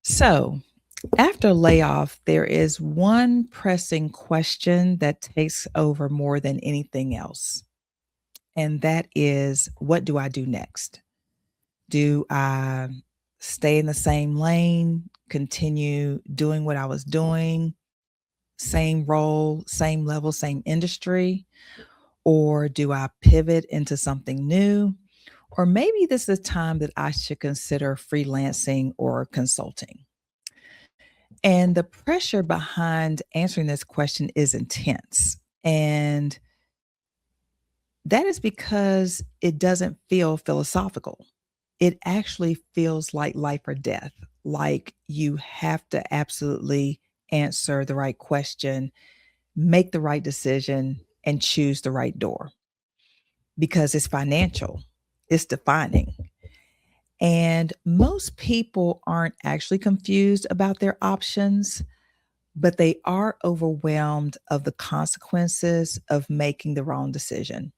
So, after layoff, there is one pressing question that takes over more than anything else. And that is, what do I do next? Do I stay in the same lane, continue doing what I was doing, same role, same level, same industry? Or do I pivot into something new? Or maybe this is a time that I should consider freelancing or consulting. And the pressure behind answering this question is intense. And that is because it doesn't feel philosophical. It actually feels like life or death, like you have to absolutely answer the right question, make the right decision, and choose the right door because it's financial, it's defining. And most people aren't actually confused about their options, but they are overwhelmed of the consequences of making the wrong decision.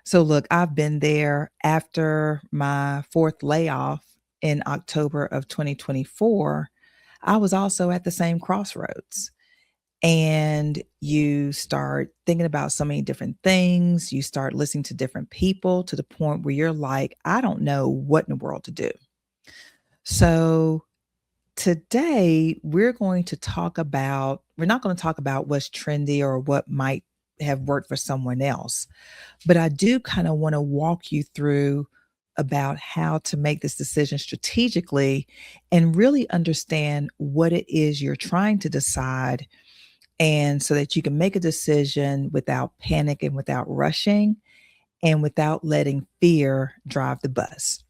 So, look, I've been there after my fourth layoff in October of 2024. I was also at the same crossroads. And you start thinking about so many different things. You start listening to different people to the point where you're like, I don't know what in the world to do. So, today, we're not going to talk about what's trendy or what might have worked for someone else, but I do kind of want to walk you through about how to make this decision strategically and really understand what it is you're trying to decide. And so that you can make a decision without panic and without rushing and without letting fear drive the bus.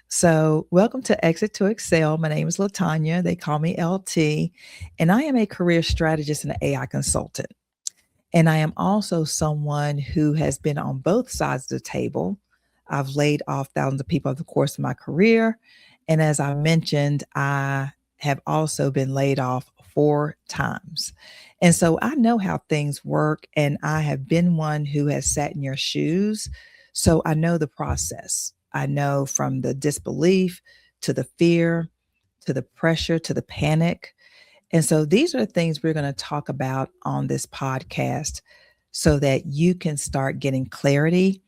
So, welcome to Exit to Excel. My name is Latanya. They call me LT, and I am a career strategist and an AI consultant. And I am also someone who has been on both sides of the table. I've laid off thousands of people over the course of my career. And as I mentioned, I have also been laid off 4 times. And so I know how things work, and I have been one who has sat in your shoes. So I know the process. I know from the disbelief to the fear to the pressure to the panic. And so these are the things we're going to talk about on this podcast so that you can start getting clarity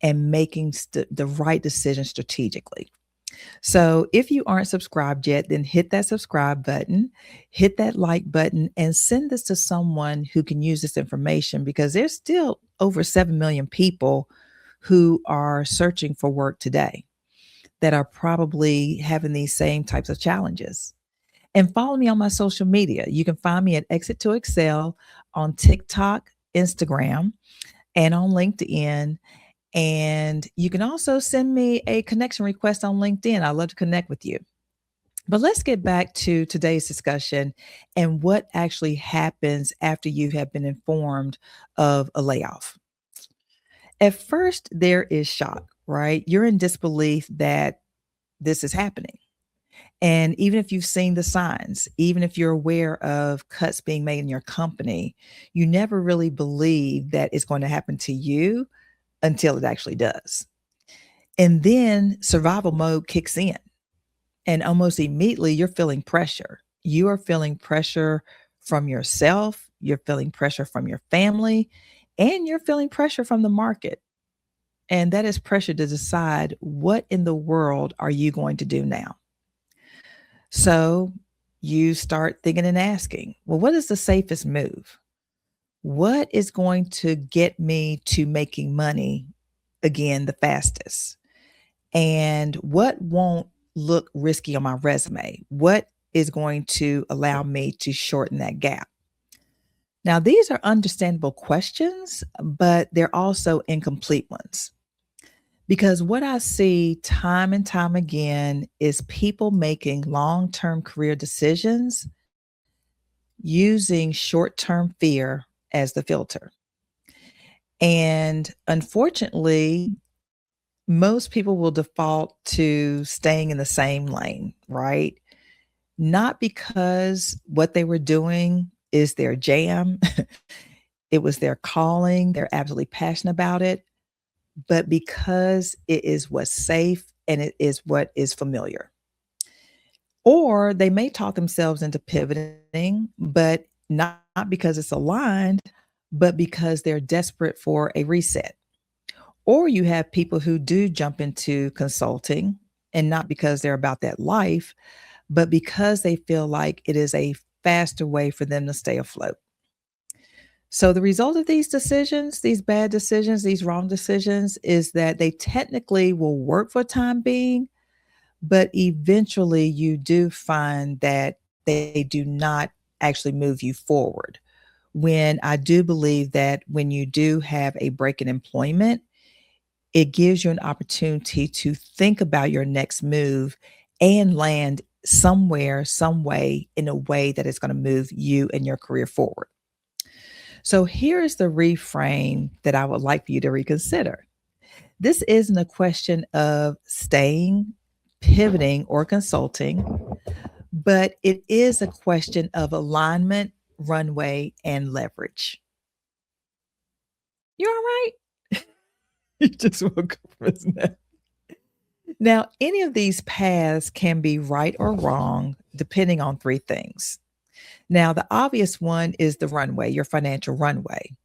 and making the right decision strategically. So if you aren't subscribed yet, then hit that subscribe button, hit that like button, and send this to someone who can use this information because there's still over 7 million people who are searching for work today that are probably having these same types of challenges. And follow me on my social media. You can find me at Exit to Excel on TikTok, Instagram, and on LinkedIn. And you can also send me a connection request on LinkedIn. I'd love to connect with you. But let's get back to today's discussion and what actually happens after you have been informed of a layoff. At first, there is shock, right? You're in disbelief that this is happening. And even if you've seen the signs, even if you're aware of cuts being made in your company, you never really believe that it's going to happen to you until it actually does. And then survival mode kicks in. And almost immediately, you're feeling pressure. You are feeling pressure from yourself, you're feeling pressure from your family, and you're feeling pressure from the market. And that is pressure to decide what in the world are you going to do now? So you start thinking and asking, well, what is the safest move? What is going to get me to making money again the fastest? And what won't look risky on my resume? What is going to allow me to shorten that gap? Now, these are understandable questions, but they're also incomplete ones. Because what I see time and time again is people making long term career decisions using short term fear as the filter. And unfortunately, most people will default to staying in the same lane, right? Not because what they were doing is their jam, it was their calling, they're absolutely passionate about it, but because it is what's safe and it is what is familiar. Or they may talk themselves into pivoting, but not because it's aligned, but because they're desperate for a reset. Or you have people who do jump into consulting and not because they're about that life, but because they feel like it is a faster way for them to stay afloat. So the result of these decisions, these bad decisions, these wrong decisions is that they technically will work for time being, but eventually you do find that they do not actually move you forward. When I do believe that when you do have a break in employment, it gives you an opportunity to think about your next move and land somewhere, some way, in a way that is going to move you and your career forward. So here is the reframe that I would like for you to reconsider. This isn't a question of staying, pivoting, or consulting, but it is a question of alignment, runway, and leverage. You all right? You just woke up from his nap. Now, any of these paths can be right or wrong, depending on three things. Now, the obvious one is the runway, your financial runway.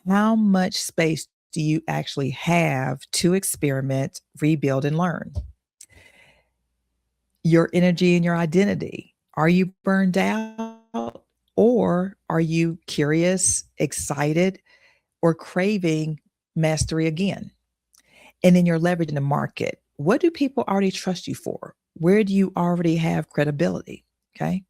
How much space do you actually have to experiment, rebuild, and learn? Your energy and your identity. Are you burned out or are you curious, excited, or craving mastery again? And then your leverage in the market. What do people already trust you for? Where do you already have credibility? Okay.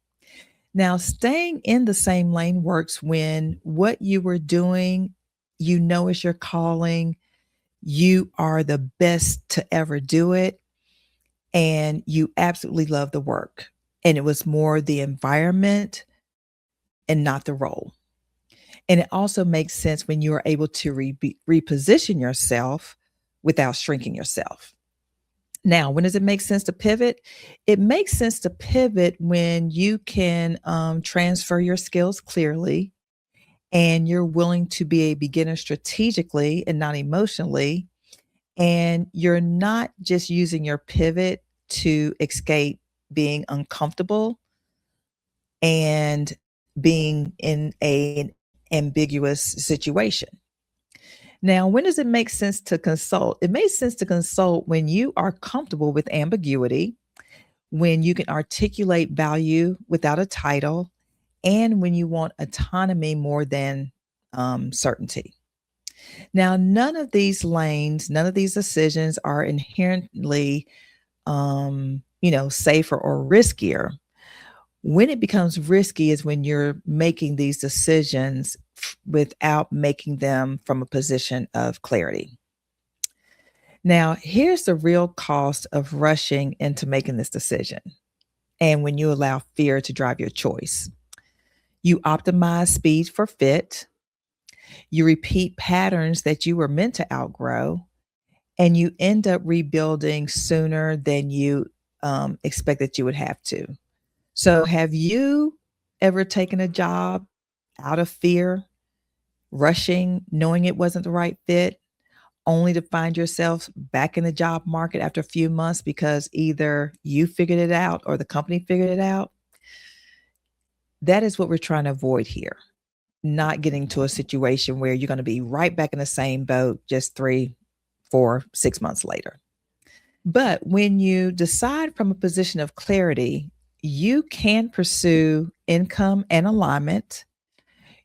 Now, staying in the same lane works when what you were doing, you know, is your calling. You are the best to ever do it. And you absolutely love the work. And it was more the environment and not the role. And it also makes sense when you are able to reposition yourself without shrinking yourself. Now, when does it make sense to pivot? It makes sense to pivot when you can transfer your skills clearly and you're willing to be a beginner strategically and not emotionally. And you're not just using your pivot to escape being uncomfortable and being in an ambiguous situation. Now, when does it make sense to consult? It makes sense to consult when you are comfortable with ambiguity, when you can articulate value without a title, and when you want autonomy more than certainty. Now, none of these lanes, none of these decisions are inherently, safer or riskier. When it becomes risky is when you're making these decisions without making them from a position of clarity. Now, here's the real cost of rushing into making this decision. And when you allow fear to drive your choice, you optimize speed for fit, you repeat patterns that you were meant to outgrow, and you end up rebuilding sooner than you expect that you would have to. So, have you ever taken a job out of fear, rushing, knowing it wasn't the right fit, only to find yourself back in the job market after a few months because either you figured it out or the company figured it out? That is what we're trying to avoid here. Not getting to a situation where you're going to be right back in the same boat just 3, 4, 6 months later. But when you decide from a position of clarity, you can pursue income and alignment.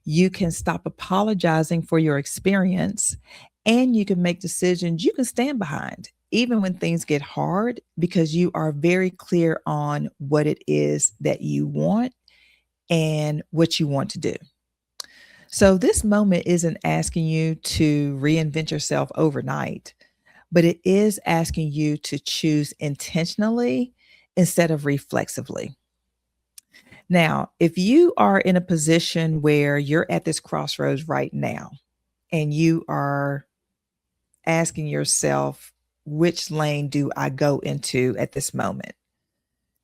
You can stop apologizing for your experience and you can make decisions you can stand behind, even when things get hard, because you are very clear on what it is that you want and what you want to do. So, this moment isn't asking you to reinvent yourself overnight, but it is asking you to choose intentionally instead of reflexively. Now, if you are in a position where you're at this crossroads right now and you are asking yourself, which lane do I go into at this moment?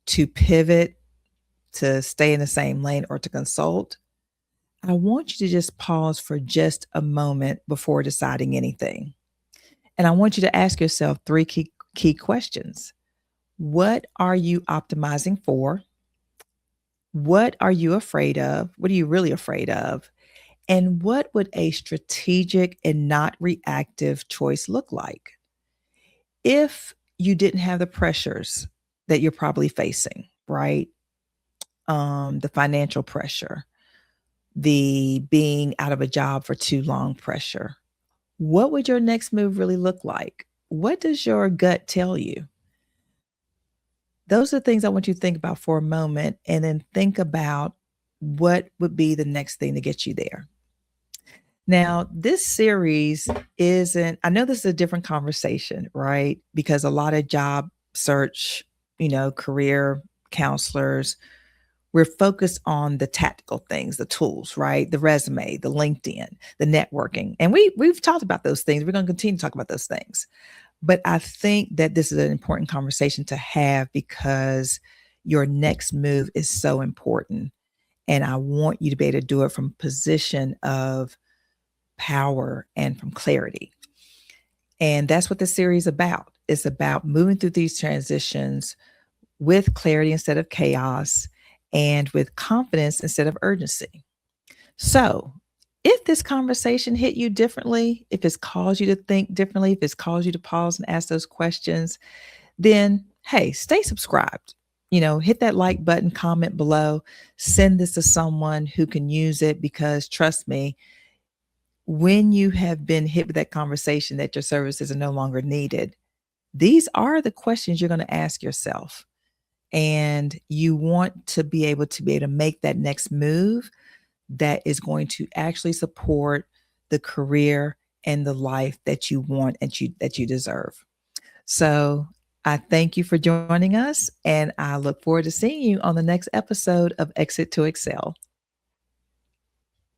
To pivot, to stay in the same lane, or to consult? I want you to just pause for just a moment before deciding anything. And I want you to ask yourself three key questions. What are you optimizing for? What are you afraid of? What are you really afraid of? And what would a strategic and not reactive choice look like if you didn't have the pressures that you're probably facing, right? The financial pressure, the being out of a job for too long pressure. What would your next move really look like? What does your gut tell you? Those are things I want you to think about for a moment and then think about what would be the next thing to get you there. Now, this series isn't, I know this is a different conversation, right? Because a lot of job search, career counselors, we're focused on the tactical things, the tools, right? The resume, the LinkedIn, the networking. And we've talked about those things. We're going to continue to talk about those things. But I think that this is an important conversation to have because your next move is so important. And I want you to be able to do it from a position of power and from clarity. And that's what the series is about. It's about moving through these transitions with clarity instead of chaos and with confidence instead of urgency. So, if this conversation hit you differently, if it's caused you to think differently, if it's caused you to pause and ask those questions, then hey, stay subscribed. Hit that like button, comment below, send this to someone who can use it because trust me, when you have been hit with that conversation that your services are no longer needed, these are the questions you're going to ask yourself. And you want to be able to make that next move that is going to actually support the career and the life that you want and that you deserve. So I thank you for joining us, and I look forward to seeing you on the next episode of Exit to Excel.